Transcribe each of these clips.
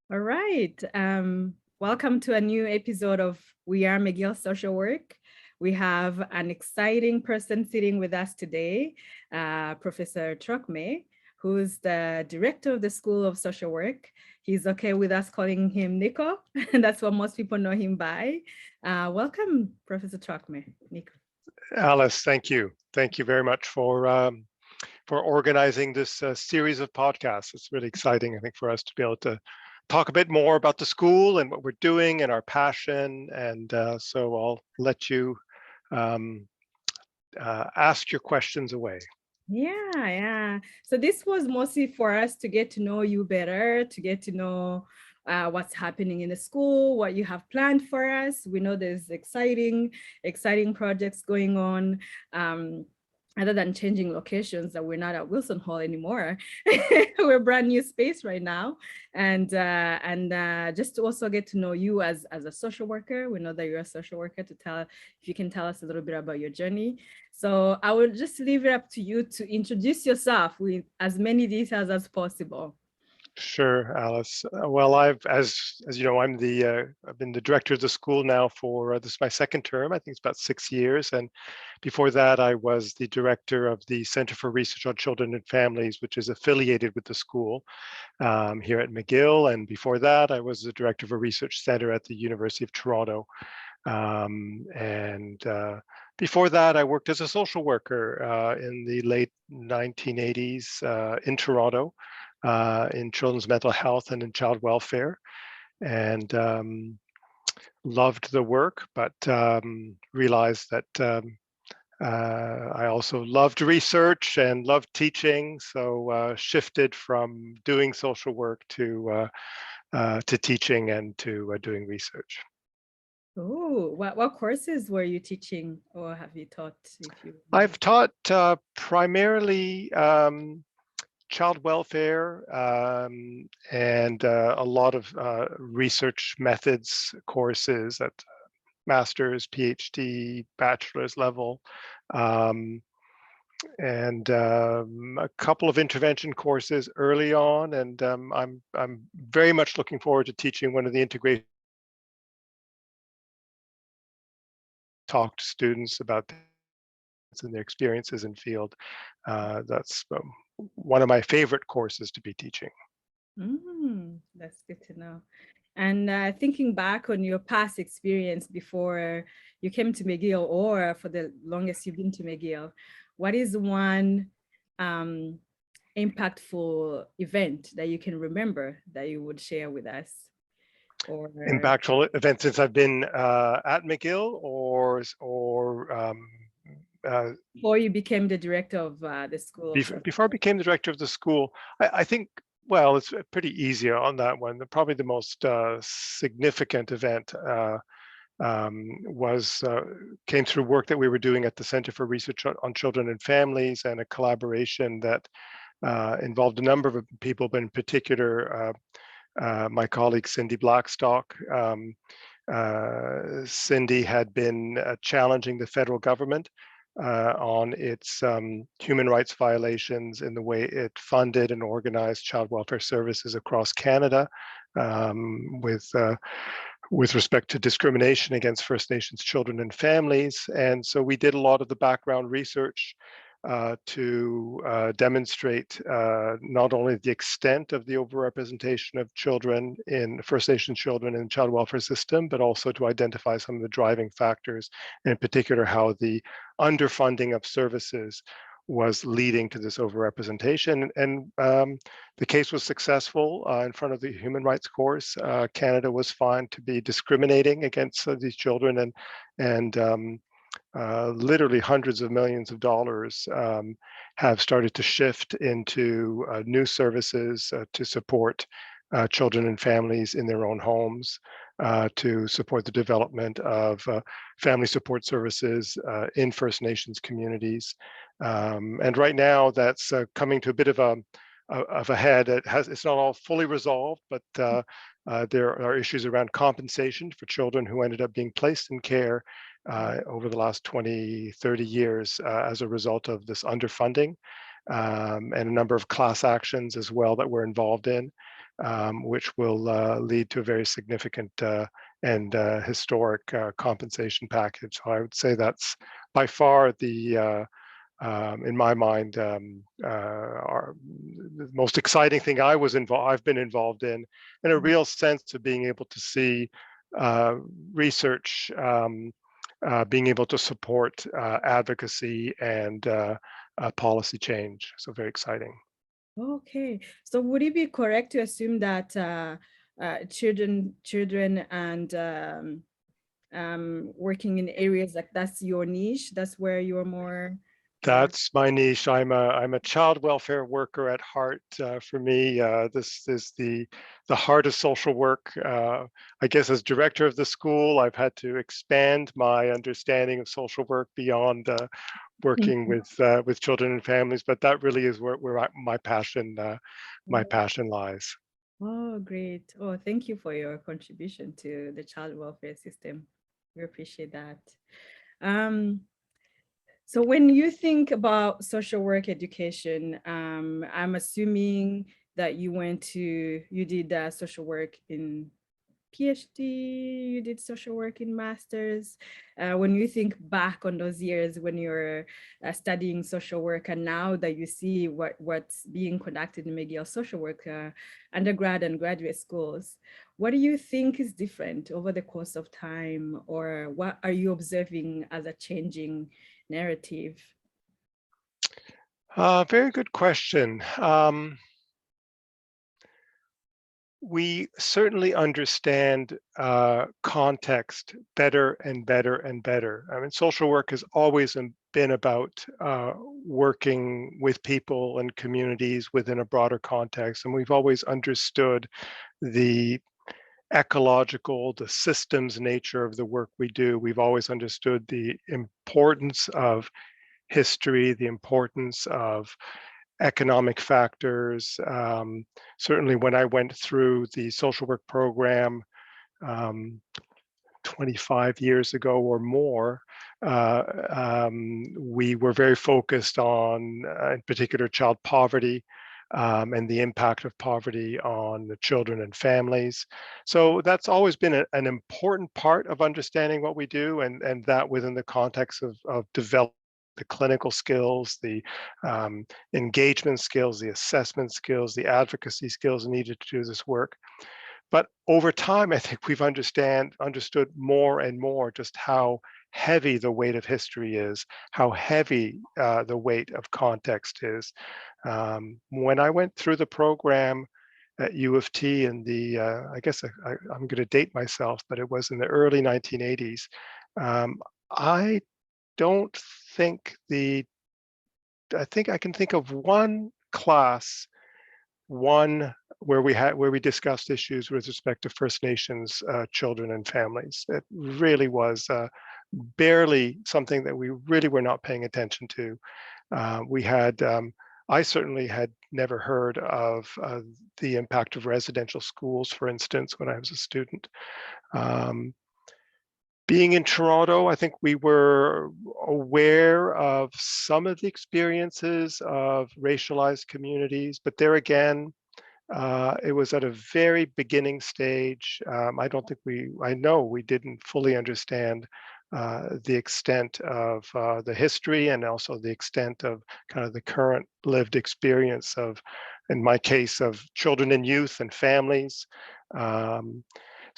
All right. Welcome to a new episode of We Are McGill Social Work. We have an exciting person sitting with us today, Professor Trocmé, who's the director of the School of Social Work. He's okay with us calling him Nico, and that's what most people know him by. Welcome, Professor Trocmé. Nico. Alice, thank you. Thank you very much for organizing this series of podcasts. It's really exciting, I think, for us to be able to talk a bit more about the school and what we're doing and our passion. And so I'll let you um, ask your questions away. Yeah. So this was mostly for us to get to know you better, to get to know what's happening in the school, what you have planned for us. We know there's exciting projects going on. Other than changing locations, that we're not at Wilson Hall anymore. We're a brand new space right now. And just to also get to know you as a social worker. We know that you're a social worker, if you can tell us a little bit about your journey. So I will just leave it up to you to introduce yourself with as many details as possible. Sure, Alice. Well, as you know, I've been the director of the school now for this is my second term. I think it's about 6 years, and before that, I was the director of the Center for Research on Children and Families, which is affiliated with the school here at McGill. And before that, I was the director of a research center at the University of Toronto. And before that, I worked as a social worker in the late 1980s in Toronto. In children's mental health and in child welfare, and loved the work, but realized that I also loved research and loved teaching, so shifted from doing social work to teaching and to doing research. Oh, what courses were you teaching or have you taught, if you I've taught primarily child welfare and a lot of research methods courses at master's, PhD, bachelor's level, um, and a couple of intervention courses early on. And I'm very much looking forward to teaching one of the integration. Talk to students about and their experiences in field. That's one of my favorite courses to be teaching. That's good to know. And thinking back on your past experience before you came to McGill, or for the longest you've been to McGill, what is one um, impactful event that you can remember that you would share with us? Or Impactful event since I've been at McGill, before you became the director of the School of Social before I Work? became the director of the school. I think, well, it's pretty easy on that one. Probably the most significant event came through work that we were doing at the Center for Research on Children and Families, and a collaboration that involved a number of people, but in particular my colleague Cindy Blackstock. Cindy had been challenging the federal government on its human rights violations in the way it funded and organized child welfare services across Canada, with respect to discrimination against First Nations children and families. And so we did a lot of the background research to demonstrate not only the extent of the overrepresentation of children in First Nations children in the child welfare system, but also to identify some of the driving factors, and in particular how the underfunding of services was leading to this overrepresentation. And the case was successful in front of the Human Rights Courts. Canada was found to be discriminating against these children, and literally hundreds of millions of dollars have started to shift into new services to support children and families in their own homes, to support the development of family support services in First Nations communities. And right now, that's coming to a bit of a head. It's not all fully resolved, but there are issues around compensation for children who ended up being placed in care over the last 20, 30 years as a result of this underfunding. and a number of class actions as well that we're involved in, which will lead to a very significant and historic compensation package. So I would say that's by far the in my mind, the most exciting thing I've been involved in a real sense of being able to see research being able to support advocacy and policy change. So very exciting. Okay, so would it be correct to assume that children and working in areas like that's your niche, that's where you're more That's my niche. I'm a child welfare worker at heart. For me, this is the heart of social work. I guess as director of the school, I've had to expand my understanding of social work beyond working with children and families. But that really is where my passion lies. Oh, great. Oh, thank you for your contribution to the child welfare system. We appreciate that. So when you think about social work education, I'm assuming that you did social work in PhD, you did social work in master's. When you think back on those years when you're studying social work and now that you see what's being conducted in McGill social work undergrad and graduate schools, what do you think is different over the course of time, or what are you observing as a changing narrative? Very good question. We certainly understand context better and better and better. I mean, social work has always been about working with people and communities within a broader context, and we've always understood the ecological, the systems nature of the work we do. We've always understood the importance of history, the importance of economic factors. Certainly when I went through the social work program 25 years ago or more, we were very focused on, in particular, child poverty and the impact of poverty on the children and families. So that's always been an important part of understanding what we do, and that within the context of developing the clinical skills, the engagement skills, the assessment skills, the advocacy skills needed to do this work. But over time, I think we've understood more and more just how heavy the weight of history is, how heavy the weight of context is. When I went through the program at U of T in the, I guess I'm going to date myself, but it was in the early 1980s. I don't think I think I can think of one class, one where we discussed issues with respect to First Nations children and families. It really was barely something that we really were not paying attention to. I certainly had never heard of the impact of residential schools, for instance, when I was a student. Being in Toronto, I think we were aware of some of the experiences of racialized communities, but there again, it was at a very beginning stage. I know we didn't fully understand the extent of the history and also the extent of kind of the current lived experience of, in my case, of children and youth and families.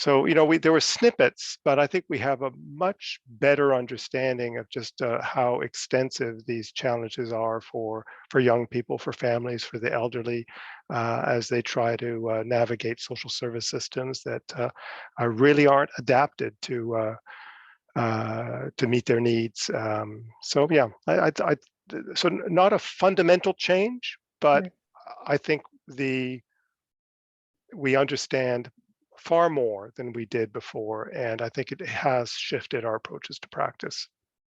So, there were snippets, but I think we have a much better understanding of just how extensive these challenges are for young people, for families, for the elderly, as they try to navigate social service systems that really aren't adapted to meet their needs. So yeah, so not a fundamental change, but Right. I think we understand far more than we did before, and I think it has shifted our approaches to practice.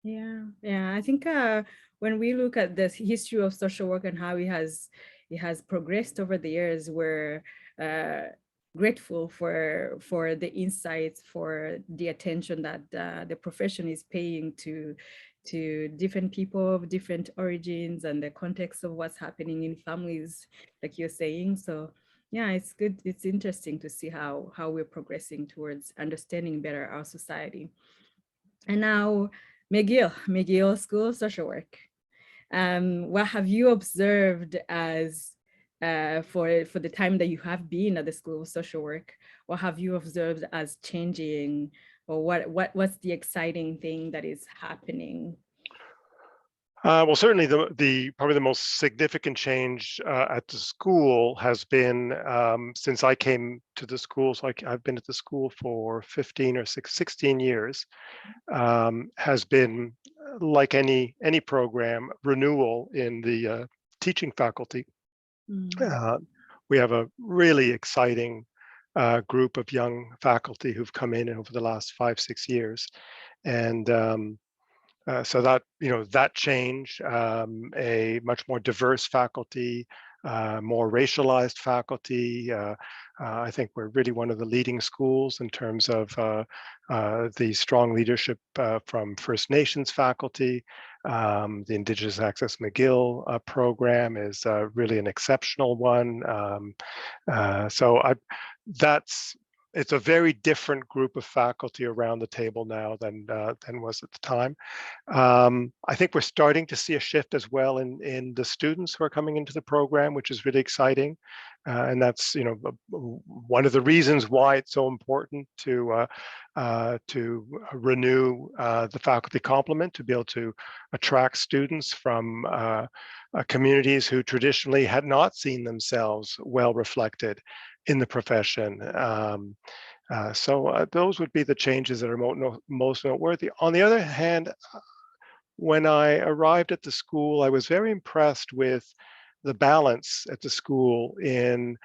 Yeah, I think when we look at the history of social work and how it has progressed over the years, we're grateful for the insights, for the attention that the profession is paying to to different people of different origins and the context of what's happening in families, like you're saying. So yeah, it's good. It's interesting to see how we're progressing towards understanding better our society. And now, McGill School of Social Work. What have you observed as for the time that you have been at the School of Social Work? What have you observed as changing, or what's the exciting thing that is happening? Well, certainly the probably the most significant change at the school has been since I came to the school. So I've been at the school for 15 or 16 years. Has been like any program, renewal in the teaching faculty. We have a really exciting group of young faculty who've come in over the last 5-6 years, and so that that change, a much more diverse faculty, more racialized faculty. I think we're really one of the leading schools in terms of the strong leadership from First Nations faculty. The Indigenous Access McGill program is really an exceptional one. So it's a very different group of faculty around the table now than was at the time. I think we're starting to see a shift as well in the students who are coming into the program, which is really exciting, and that's one of the reasons why it's so important to renew the faculty complement, to be able to attract students from communities who traditionally had not seen themselves well reflected in the profession. So those would be the changes that are most noteworthy. On the other hand, when I arrived at the school, I was very impressed with the balance at the school in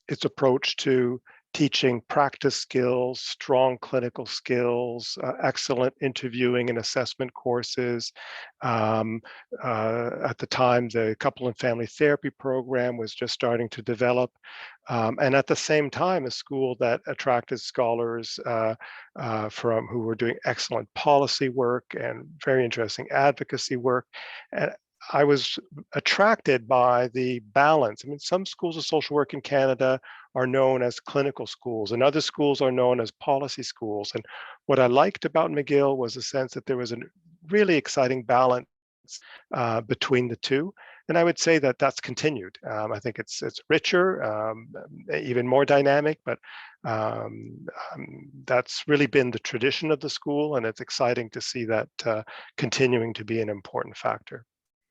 its approach to teaching practice skills, strong clinical skills, excellent interviewing and assessment courses. At the time, the couple and family therapy program was just starting to develop. And at the same time, a school that attracted scholars from who were doing excellent policy work and very interesting advocacy work. And I was attracted by the balance. I mean, some schools of social work in Canada are known as clinical schools, and other schools are known as policy schools. And what I liked about McGill was the sense that there was a really exciting balance between the two. And I would say that that's continued. I think it's richer, even more dynamic, but that's really been the tradition of the school, and it's exciting to see that continuing to be an important factor.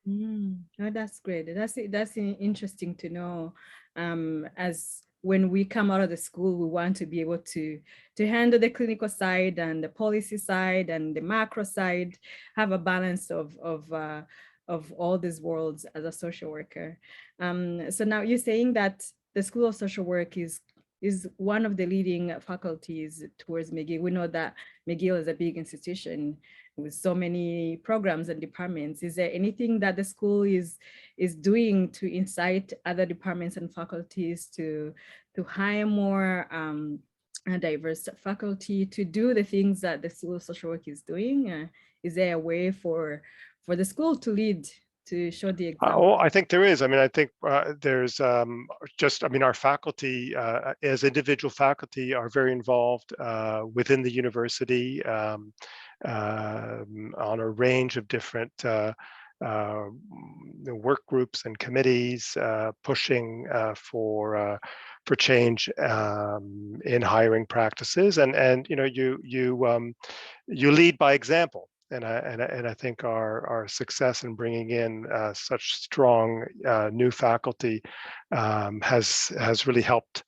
Oh, that's great. That's interesting to know. As when we come out of the school, we want to be able to handle the clinical side and the policy side and the macro side, have a balance of all these worlds as a social worker. So now you're saying that the School of Social Work is one of the leading faculties towards McGill. We know that McGill is a big institution with so many programs and departments. Is there anything that the school is doing to incite other departments and faculties to hire more diverse faculty to do the things that the School of Social Work is doing? Is there a way for the school to lead, to show the example? I think there is. I mean, I think there's our faculty as individual faculty are very involved within the university on a range of different work groups and committees, pushing for change in hiring practices, and you lead by example. And I think our success in bringing in such strong new faculty has really helped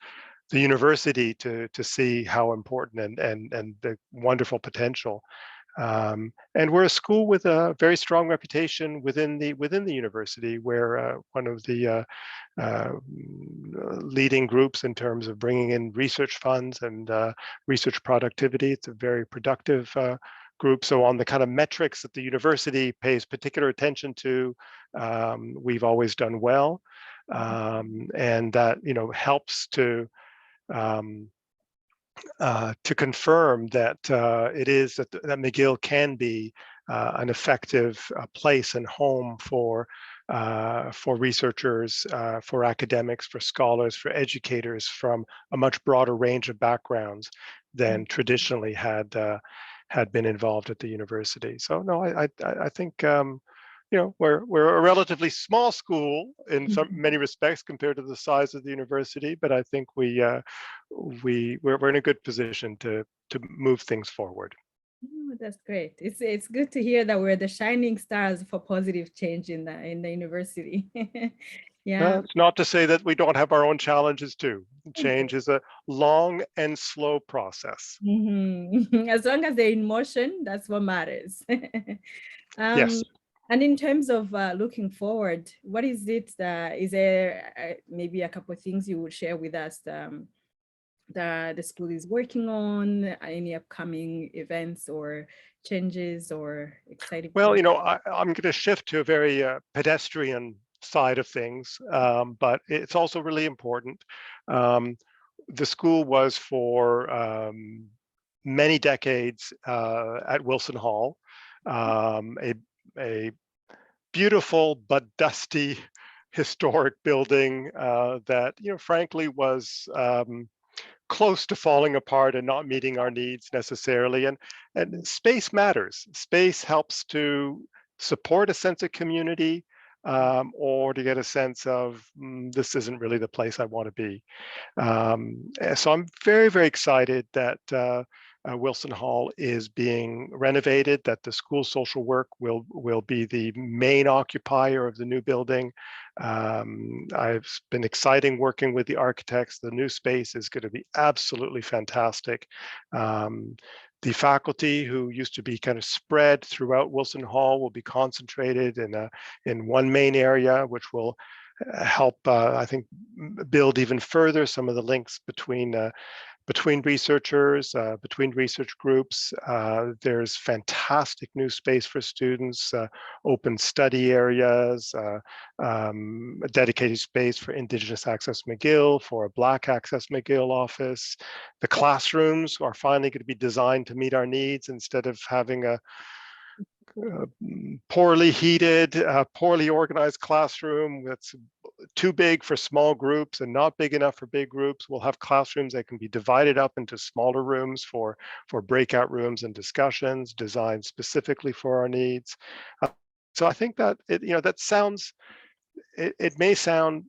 the university to see how important and the wonderful potential. And we're a school with a very strong reputation within the university. We're one of the leading groups in terms of bringing in research funds and research productivity. It's a very productive group. So on the kind of metrics that the university pays particular attention to, we've always done well, and that helps to confirm that it is that McGill can be an effective place and home for researchers, for academics, for scholars, for educators from a much broader range of backgrounds than traditionally had been involved at the university. So no, I think we're a relatively small school in many respects compared to the size of the university, but I think we're in a good position to move things forward. Oh, that's great. It's good to hear that we're the shining stars for positive change in the university. Yeah. It's not to say that we don't have our own challenges too. Change is a long and slow process. As long as they're in motion, that's what matters. Yes. And in terms of looking forward, what is it? Is there maybe a couple of things you would share with us the school is working on? Any upcoming events or changes or exciting? Well, I'm going to shift to a very pedestrian side of things, but it's also really important. The school was for many decades at Wilson Hall, a beautiful but dusty historic building that, frankly was close to falling apart and not meeting our needs necessarily. And space matters. Space helps to support a sense of community, or to get a sense of this isn't really the place I want to be. So I'm very, very excited that Wilson Hall is being renovated, that the school social work will be the main occupier of the new building. I've been exciting working with the architects. The new space is going to be absolutely fantastic. The faculty who used to be kind of spread throughout Wilson Hall will be concentrated in one main area, which will help, I think, build even further some of the links between researchers, between research groups. There's fantastic new space for students, open study areas, a dedicated space for Indigenous Access McGill, for a Black Access McGill office. The classrooms are finally going to be designed to meet our needs instead of having a poorly heated, poorly organized classroom that's too big for small groups and not big enough for big groups. We'll have classrooms that can be divided up into smaller rooms for breakout rooms and discussions designed specifically for our needs. So I think that it may sound,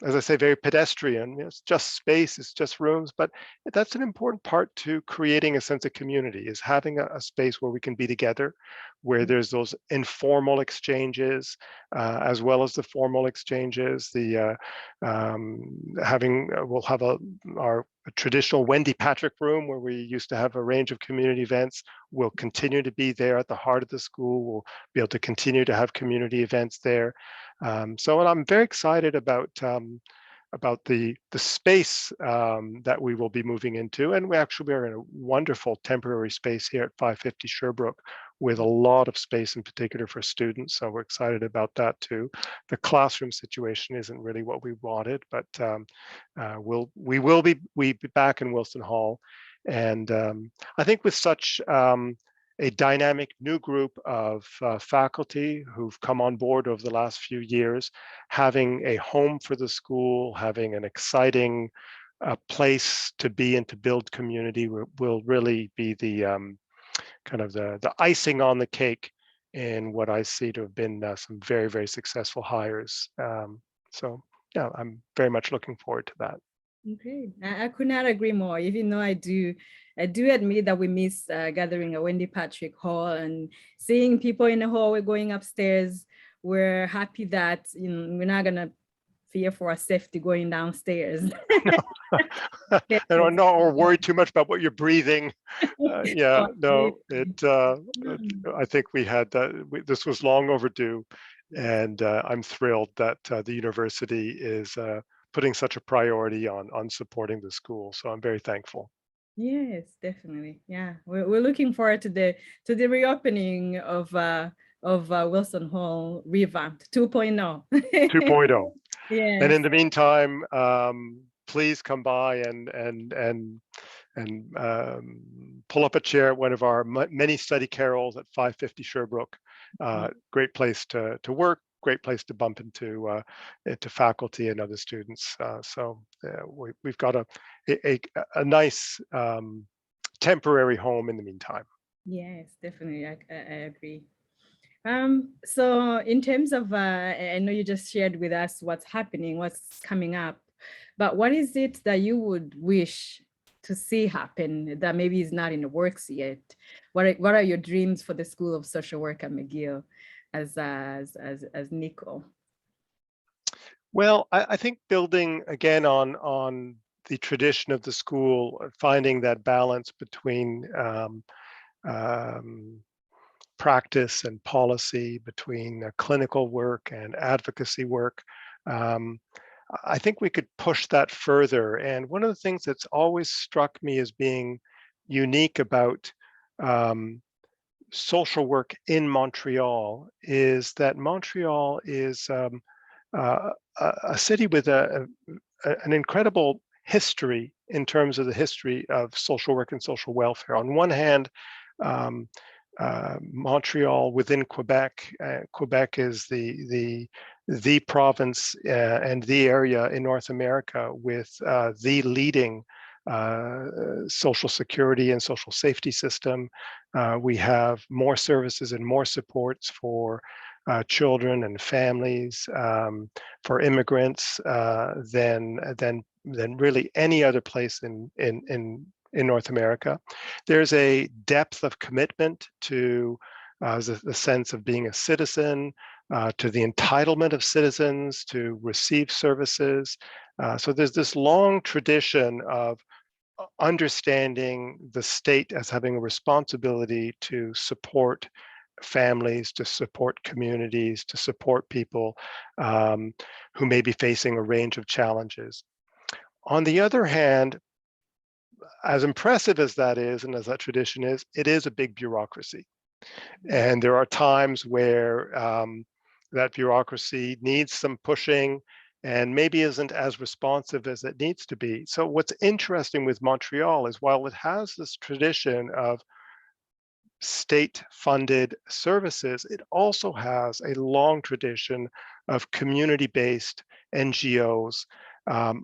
as I say, very pedestrian. It's just space, it's just rooms, but that's an important part to creating a sense of community, is having a space where we can be together, where there's those informal exchanges, as well as the formal exchanges. We'll have our traditional Wendy Patrick room where we used to have a range of community events. Will continue to be there at the heart of the school. We'll be able to continue to have community events there. So I'm very excited about the space that we will be moving into. And we actually are in a wonderful temporary space here at 550 Sherbrooke with a lot of space in particular for students. So we're excited about that too. The classroom situation isn't really what we wanted, but we will be back in Wilson Hall. And I think with such a dynamic new group of faculty who've come on board over the last few years, having a home for the school, having an exciting place to be and to build community will really be the kind of the icing on the cake in what I see to have been some very, very successful hires. So yeah, I'm very much looking forward to that. Great. I could not agree more, even though I do admit that we miss gathering at Wendy Patrick Hall and seeing people in the hallway going upstairs. We're happy that we're not gonna fear for our safety going downstairs. No, or worry too much about what you're breathing. Yeah, no, I think we had this was long overdue, and I'm thrilled that the university is putting such a priority on supporting the school. So I'm very thankful. Yes, definitely. Yeah, we're looking forward to the reopening of Wilson Hall revamped 2.0. 2.0. Yes. And in the meantime, please come by and pull up a chair at one of our many study carols at 550 Sherbrooke. Great place to work, great place to bump into faculty and other students. So we've got a nice temporary home in the meantime. Yes, definitely. I agree. So in terms of, I know you just shared with us what's happening, what's coming up, but what is it that you would wish to see happen that maybe is not in the works yet? What are your dreams for the School of Social Work at McGill as Nico? Well, I think building again on the tradition of the school, finding that balance between practice and policy, between clinical work and advocacy work. I think we could push that further. And one of the things that's always struck me as being unique about social work in Montreal is that Montreal is a city with an incredible history in terms of the history of social work and social welfare. On one hand, Montreal within Quebec. Quebec is the province and the area in North America with the leading social security and social safety system. We have more services and more supports for children and families, for immigrants than really any other place in North America. There's a depth of commitment to the sense of being a citizen, to the entitlement of citizens to receive services. So there's this long tradition of understanding the state as having a responsibility to support families, to support communities, to support people who may be facing a range of challenges. On the other hand, as impressive as that is, and as that tradition is, it is a big bureaucracy. And there are times where that bureaucracy needs some pushing and maybe isn't as responsive as it needs to be. So what's interesting with Montreal is while it has this tradition of state-funded services, it also has a long tradition of community-based NGOs,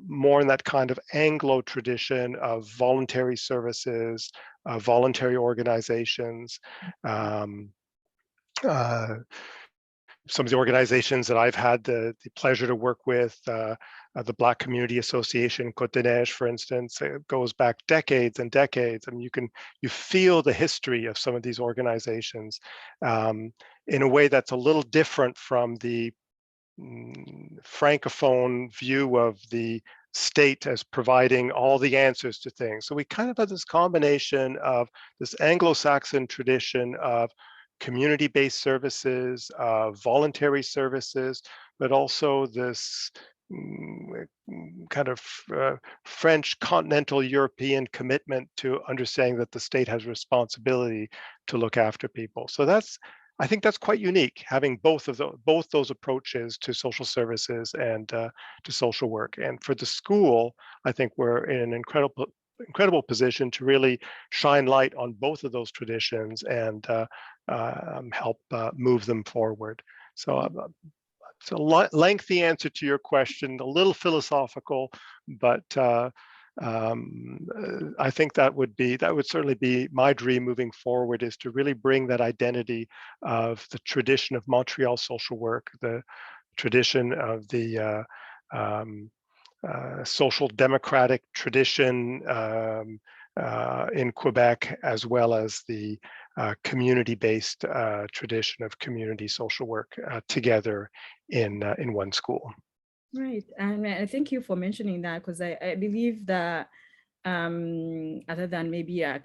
more in that kind of Anglo tradition of voluntary services, voluntary organizations. Some of the organizations that I've had the pleasure to work with, the Black Community Association, Côte des Neiges, for instance, it goes back decades and decades. I mean, you feel the history of some of these organizations in a way that's a little different from the francophone view of the state as providing all the answers to things. So we kind of have this combination of this Anglo-Saxon tradition of community-based services, voluntary services, but also this kind of French continental European commitment to understanding that the state has responsibility to look after people. So I think that's quite unique, having both those approaches to social services and to social work. And for the school, I think we're in an incredible position to really shine light on both of those traditions and help move them forward. So it's a lengthy answer to your question, a little philosophical, but I think that would certainly be my dream moving forward, is to really bring that identity of the tradition of Montreal social work, the tradition of the social democratic tradition in Quebec, as well as the community-based tradition of community social work together in one school. Right, and thank you for mentioning that, because I believe that other than maybe a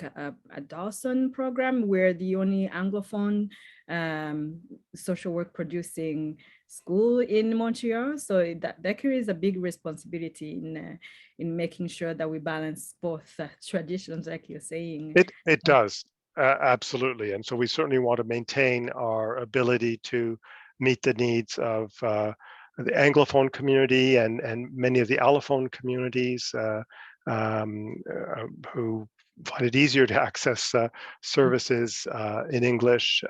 Dawson program, we're the only Anglophone social work producing school in Montreal. So that carries a big responsibility in making sure that we balance both traditions, like you're saying. It does, absolutely. And so we certainly want to maintain our ability to meet the needs of the Anglophone community and many of the allophone communities who find it easier to access services in English.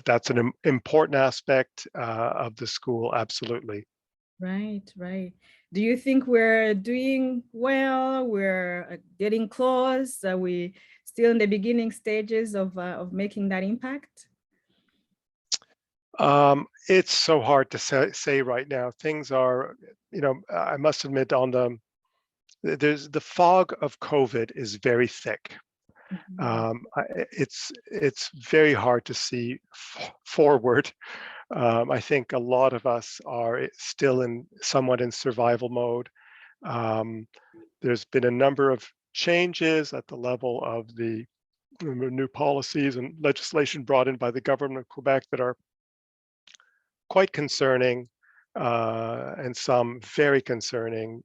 That's an important aspect of the school, absolutely. Right, right. Do you think we're doing well? We're getting close? Are we still in the beginning stages of making that impact? It's so hard to say right now. Things are, I must admit, there's the fog of COVID is very thick. Mhm. It's very hard to see forward. I think a lot of us are still somewhat in survival mode. There's been a number of changes at the level of the new policies and legislation brought in by the government of Quebec that are quite concerning, and some very concerning.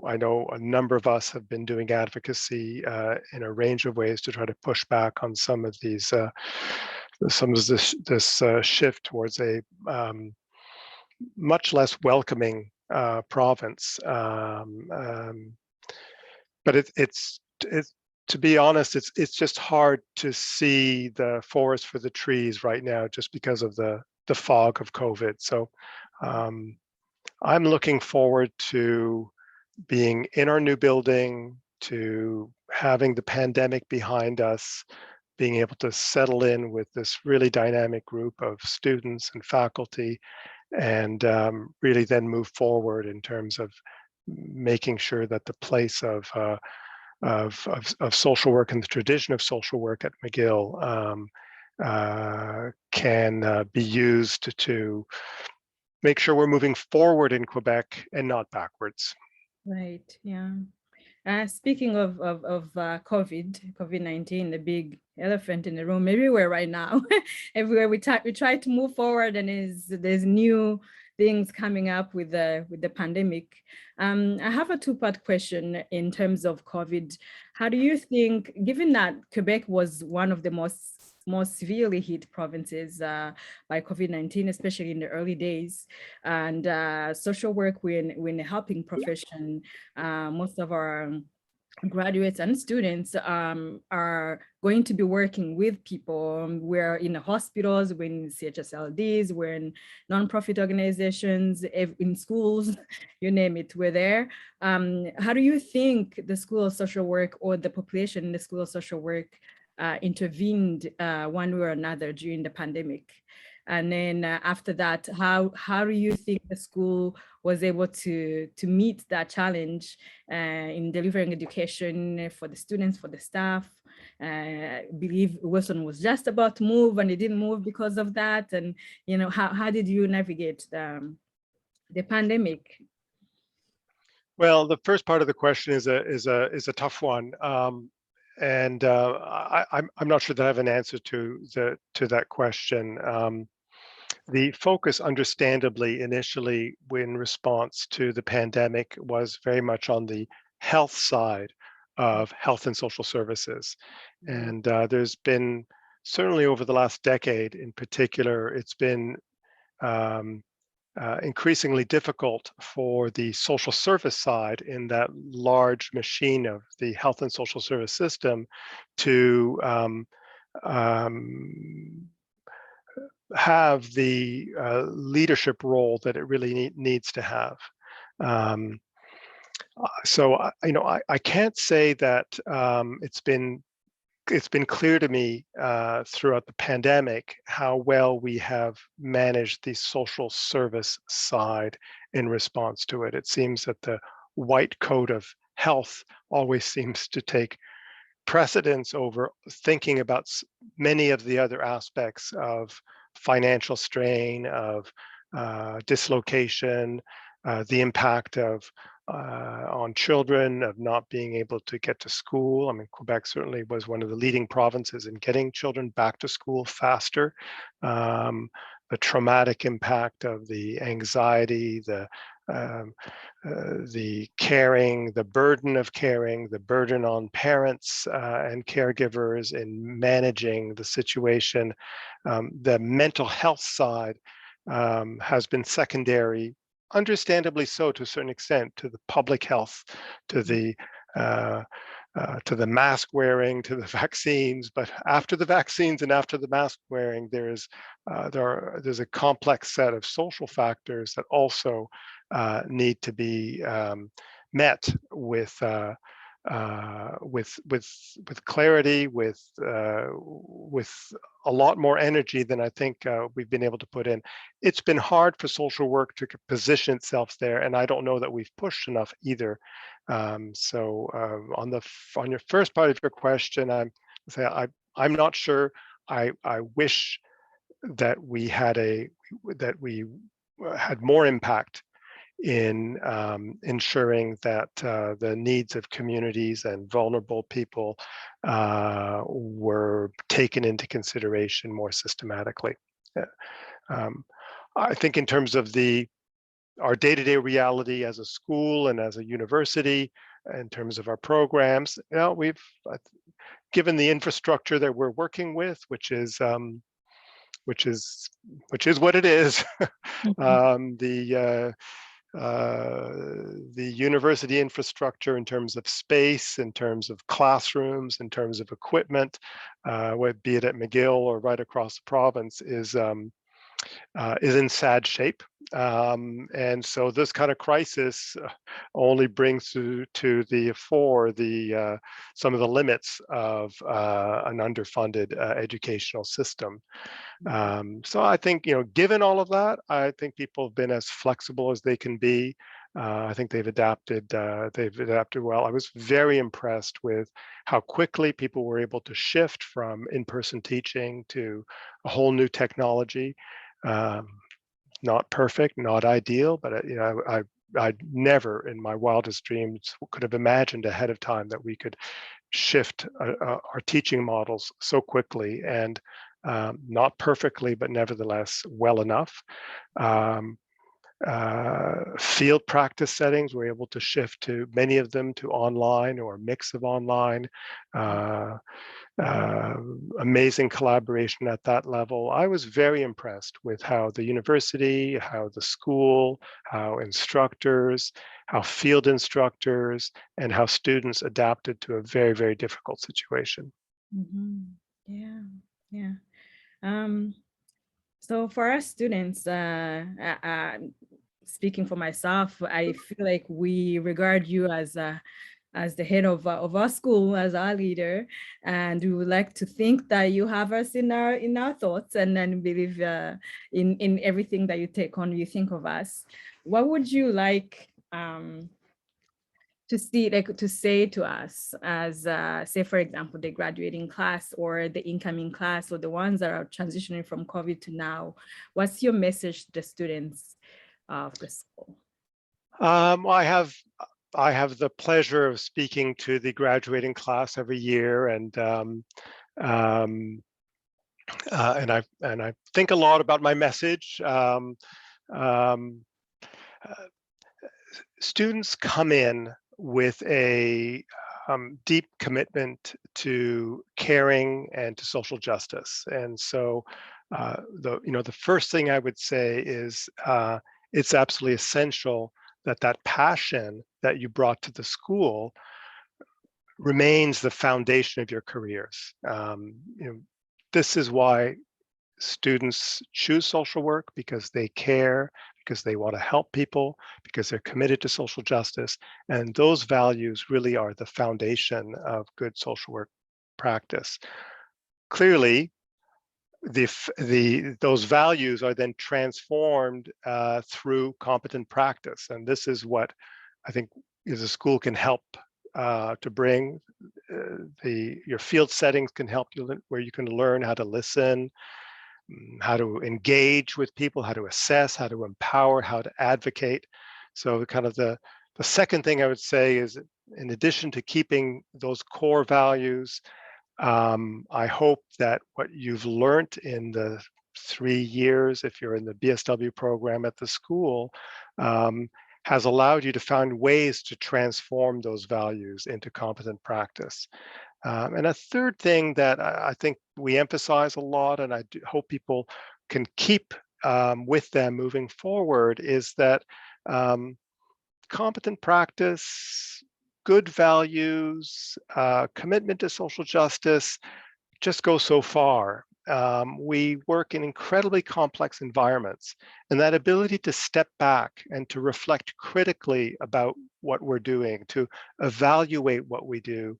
I know a number of us have been doing advocacy in a range of ways to try to push back on some of these, some of this shift towards a much less welcoming province. But it's to be honest, it's just hard to see the forest for the trees right now, just because of the fog of COVID. So I'm looking forward to being in our new building, to having the pandemic behind us, being able to settle in with this really dynamic group of students and faculty, and really then move forward in terms of making sure that the place of social work and the tradition of social work at McGill can be used to make sure we're moving forward in Quebec and not backwards. Right, yeah. Speaking of COVID-19, the big elephant in the room everywhere right now. Everywhere we try to move forward, and there's new things coming up with the pandemic. I have a two-part question in terms of COVID. How do you think, given that Quebec was one of the most severely hit provinces by COVID-19, especially in the early days, and social work, we're in a helping profession. Most of our graduates and students are going to be working with people. We're in the hospitals, we're in CHSLDs, we're in nonprofit organizations, in schools, you name it, we're there. How do you think the School of Social Work, or the population in the School of Social Work, intervened one way or another during the pandemic? And then after that, how do you think the school was able to meet that challenge in delivering education for the students, for the staff? I believe Wilson was just about to move, and it didn't move because of that. And how did you navigate the pandemic? Well, the first part of the question is a tough one, and I'm not sure that I have an answer to that question. The focus, understandably, initially in response to the pandemic was very much on the health side of health and social services. And there's been, certainly over the last decade in particular, it's been increasingly difficult for the social service side, in that large machine of the health and social service system, to have the leadership role that it really needs to have. So I can't say that it's been clear to me throughout the pandemic how well we have managed the social service side in response to it. It seems that the white coat of health always seems to take precedence over thinking about many of the other aspects of financial strain, of dislocation, the impact of on children, of not being able to get to school. I mean, Quebec certainly was one of the leading provinces in getting children back to school faster. The traumatic impact of the anxiety, the caring, the burden of caring, the burden on parents and caregivers in managing the situation. The mental health side has been secondary, understandably so to a certain extent, to the public health, to the to the mask wearing, to the vaccines. But after the vaccines and after the mask wearing, there's a complex set of social factors that also need to be met with clarity, with a lot more energy than I think we've been able to put in. It's been hard for social work to position itself there, and I don't know that we've pushed enough either. On your first part of your question, I'm not sure. I wish that we had more impact in ensuring that the needs of communities and vulnerable people were taken into consideration more systematically. I think in terms of our day-to-day reality as a school and as a university, in terms of our programs, we've given the infrastructure that we're working with, which is what it is. The university infrastructure in terms of space, in terms of classrooms, in terms of equipment, be it at McGill or right across the province, is in sad shape. And so this kind of crisis only brings to the fore some of the limits of an underfunded educational system. So I think, given all of that, I think people have been as flexible as they can be. I think they've adapted well. I was very impressed with how quickly people were able to shift from in-person teaching to a whole new technology. Not perfect, not ideal, but I never in my wildest dreams could have imagined ahead of time that we could shift our teaching models so quickly, and not perfectly, but nevertheless well enough. Field practice settings, we're able to shift to many of them to online or a mix of online. Amazing collaboration at that level. I was very impressed with how the university, how the school, how instructors, how field instructors, and how students adapted to a very, very difficult situation. Yeah. So for our students, speaking for myself, I feel like we regard you as the head of our school, as our leader, and we would like to think that you have us in our thoughts, and then believe in everything that you take on. You think of us. What would you like to say to us as, say, for example, the graduating class or the incoming class or the ones that are transitioning from COVID to now? What's your message to the students of the school? I have the pleasure of speaking to the graduating class every year, and I think a lot about my message. Students come in with a deep commitment to caring and to social justice, and so the first thing I would say is it's absolutely essential that passion that you brought to the school remains the foundation of your careers. This is why students choose social work, because they care, because they want to help people, because they're committed to social justice. And those values really are the foundation of good social work practice. Clearly, those values are then transformed through competent practice. And this is what I think is a school can help to bring. Your field settings can help you, where you can learn how to listen, how to engage with people, how to assess, how to empower, how to advocate. So kind of the second thing I would say is, in addition to keeping those core values, I hope that what you've learned in the 3 years, if you're in the BSW program at the school, has allowed you to find ways to transform those values into competent practice. And a third thing that I think we emphasize a lot, and I hope people can keep with them moving forward, is that competent practice good values, commitment to social justice just go so far. We work in incredibly complex environments, and that ability to step back and to reflect critically about what we're doing, to evaluate what we do,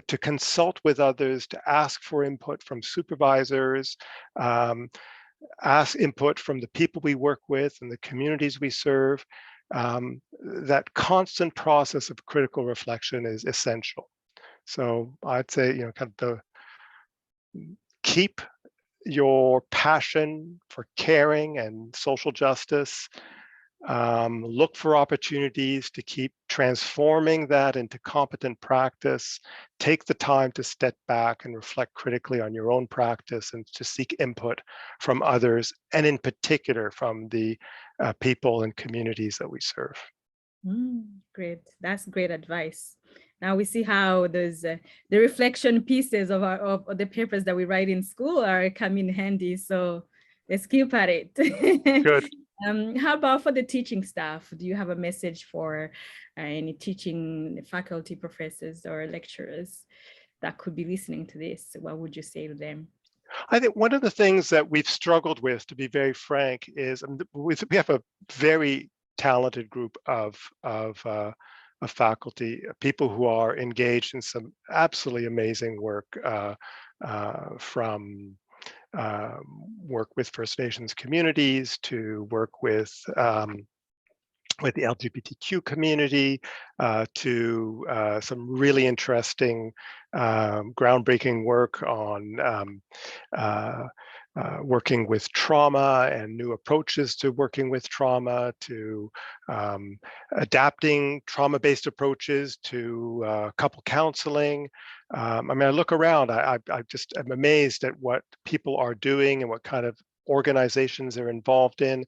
to consult with others, to ask for input from supervisors, ask input from the people we work with and the communities we serve. That constant process of critical reflection is essential. So I'd say, kind of keep your passion for caring and social justice. Look for opportunities to keep transforming that into competent practice. Take the time to step back and reflect critically on your own practice and to seek input from others, and in particular from the people and communities that we serve. Great. That's great advice. Now we see how those the reflection pieces of the papers that we write in school are coming handy. So let's keep at it. Good. How about for the teaching staff? Do you have a message for any teaching faculty, professors, or lecturers that could be listening to this? What would you say to them? I think one of the things that we've struggled with, to be very frank, is we have a very talented group of faculty, people who are engaged in some absolutely amazing work, from work with First Nations communities to work with the LGBTQ community, to some really interesting, groundbreaking work on working with trauma and new approaches to working with trauma, to adapting trauma-based approaches to couple counseling. I mean, I look around, I just am amazed at what people are doing and what kind of organizations they're involved in.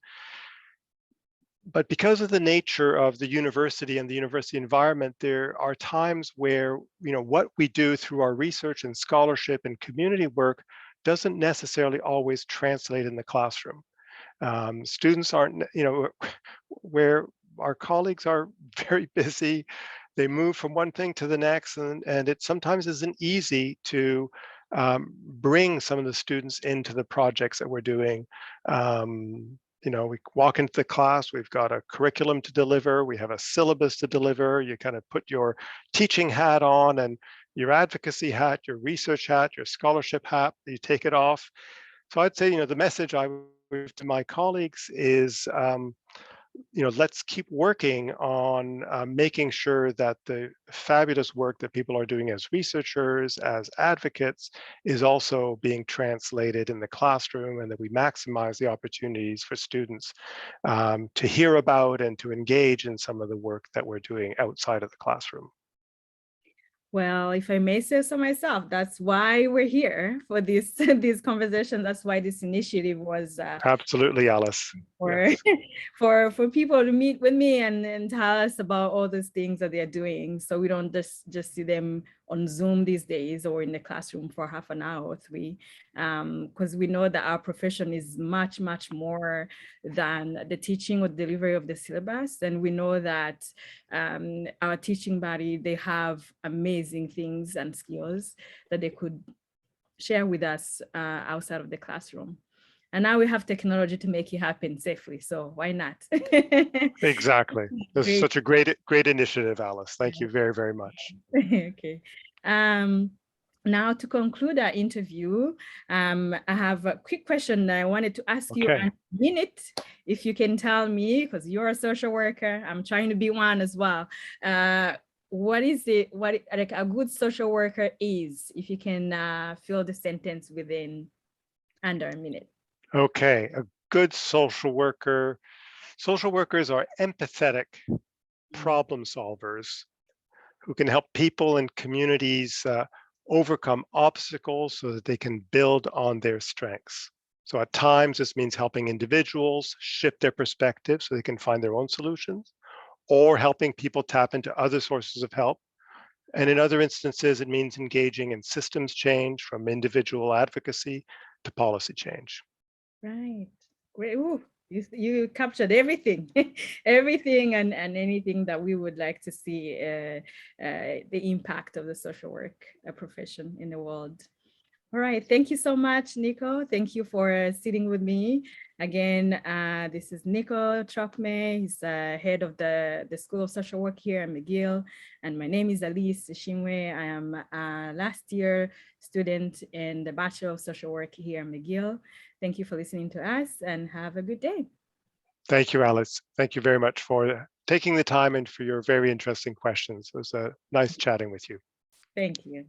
But because of the nature of the university and the university environment, there are times where, what we do through our research and scholarship and community work doesn't necessarily always translate in the classroom. Students aren't, where our colleagues are very busy, they move from one thing to the next, and it sometimes isn't easy to bring some of the students into the projects that we're doing. We walk into the class, we've got a curriculum to deliver, we have a syllabus to deliver, you kind of put your teaching hat on and your advocacy hat, your research hat, your scholarship hat, you take it off. So I'd say, the message I would give to my colleagues is, let's keep working on making sure that the fabulous work that people are doing as researchers, as advocates, is also being translated in the classroom, and that we maximize the opportunities for students to hear about and to engage in some of the work that we're doing outside of the classroom. Well, if I may say so myself, that's why we're here for this conversation. That's why this initiative was absolutely, Alice. For, yes. for people to meet with me and tell us about all those things that they're doing, so we don't just see them on Zoom these days or in the classroom for half an hour or three, because we know that our profession is much more than the teaching or delivery of the syllabus, and we know that our teaching body, they have amazing things and skills that they could share with us outside of the classroom. And now we have technology to make it happen safely. So why not? Exactly. This is such a great initiative, Alice. Thank you very, very much. Okay. Now to conclude our interview, I have a quick question that I wanted to ask you in a minute. If you can tell me, because you're a social worker, I'm trying to be one as well. What is it, what like a good social worker is, if you can fill the sentence within under a minute. Okay, a good social worker. Social workers are empathetic problem solvers who can help people and communities overcome obstacles so that they can build on their strengths. So at times, this means helping individuals shift their perspective so they can find their own solutions, or helping people tap into other sources of help. And in other instances, it means engaging in systems change, from individual advocacy to policy change. Right. Great. Ooh, You captured everything, everything and anything that we would like to see the impact of the social work profession in the world. All right, thank you so much, Nico. Thank you for sitting with me. Again, this is Nico Trocmé. He's head of the School of Social Work here at McGill. And my name is Alice Shinwe. I am a last year student in the Bachelor of Social Work here at McGill. Thank you for listening to us and have a good day. Thank you, Alice. Thank you very much for taking the time and for your very interesting questions. It was nice chatting with you. Thank you.